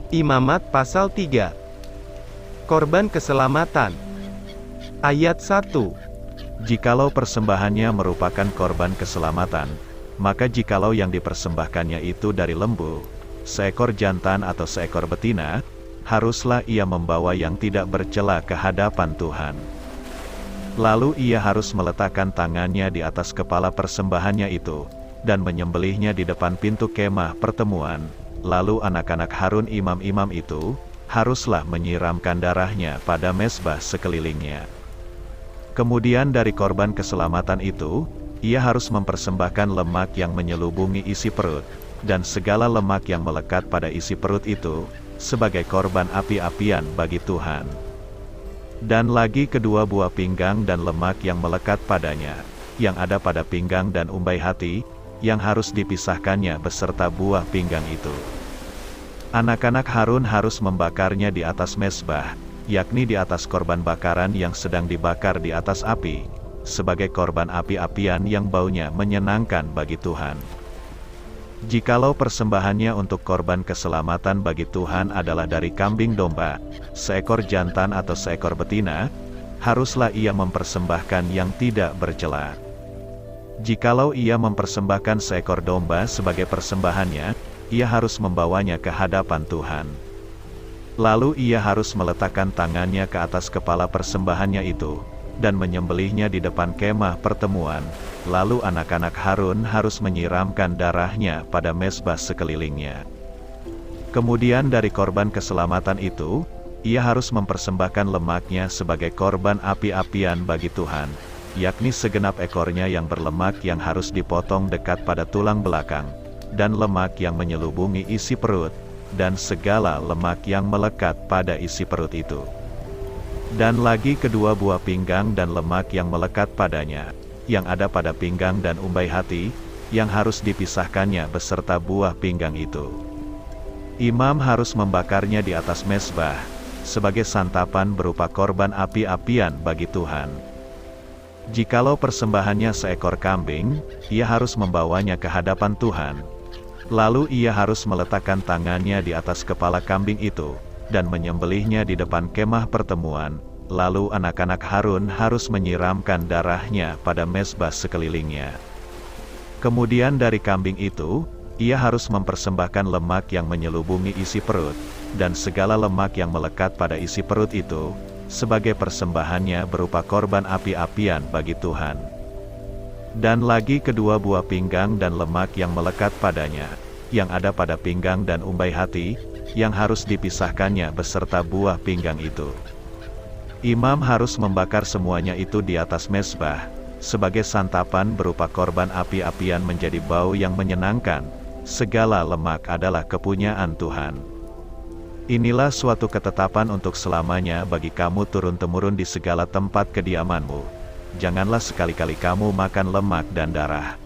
Imamat pasal 3. Korban keselamatan. Ayat 1. Jikalau persembahannya merupakan korban keselamatan, maka jikalau yang dipersembahkannya itu dari lembu, seekor jantan atau seekor betina, haruslah ia membawa yang tidak bercela ke hadapan Tuhan. Lalu ia harus meletakkan tangannya di atas kepala persembahannya itu, dan menyembelihnya di depan pintu kemah pertemuan. Lalu anak-anak Harun imam-imam itu, haruslah menyiramkan darahnya pada mezbah sekelilingnya. Kemudian dari korban keselamatan itu, ia harus mempersembahkan lemak yang menyelubungi isi perut, dan segala lemak yang melekat pada isi perut itu, sebagai korban api-apian bagi Tuhan. Dan lagi kedua buah pinggang dan lemak yang melekat padanya, yang ada pada pinggang dan umbai hati, yang harus dipisahkannya beserta buah pinggang itu. Anak-anak Harun harus membakarnya di atas mezbah, yakni di atas korban bakaran yang sedang dibakar di atas api, sebagai korban api-apian yang baunya menyenangkan bagi Tuhan. Jikalau persembahannya untuk korban keselamatan bagi Tuhan adalah dari kambing domba, seekor jantan atau seekor betina, haruslah ia mempersembahkan yang tidak bercela. Jikalau ia mempersembahkan seekor domba sebagai persembahannya, ia harus membawanya ke hadapan Tuhan. Lalu ia harus meletakkan tangannya ke atas kepala persembahannya itu, dan menyembelihnya di depan kemah pertemuan. Lalu anak-anak Harun harus menyiramkan darahnya pada mezbah sekelilingnya. Kemudian dari korban keselamatan itu, ia harus mempersembahkan lemaknya sebagai korban api-apian bagi Tuhan, yakni segenap ekornya yang berlemak yang harus dipotong dekat pada tulang belakang, dan lemak yang menyelubungi isi perut, dan segala lemak yang melekat pada isi perut itu. Dan lagi kedua buah pinggang dan lemak yang melekat padanya, yang ada pada pinggang dan umbai hati, yang harus dipisahkannya beserta buah pinggang itu. Imam harus membakarnya di atas mezbah, sebagai santapan berupa korban api-apian bagi Tuhan. Jikalau persembahannya seekor kambing, ia harus membawanya ke hadapan Tuhan. Lalu ia harus meletakkan tangannya di atas kepala kambing itu, dan menyembelihnya di depan kemah pertemuan. Lalu anak-anak Harun harus menyiramkan darahnya pada mezbah sekelilingnya. Kemudian dari kambing itu, ia harus mempersembahkan lemak yang menyelubungi isi perut, dan segala lemak yang melekat pada isi perut itu, sebagai persembahannya berupa korban api-apian bagi Tuhan. Dan lagi kedua buah pinggang dan lemak yang melekat padanya, yang ada pada pinggang dan umbai hati, yang harus dipisahkannya beserta buah pinggang itu. Imam harus membakar semuanya itu di atas mezbah, sebagai santapan berupa korban api-apian menjadi bau yang menyenangkan. Segala lemak adalah kepunyaan Tuhan. Inilah suatu ketetapan untuk selamanya bagi kamu turun-temurun di segala tempat kediamanmu. Janganlah sekali-kali kamu makan lemak dan darah.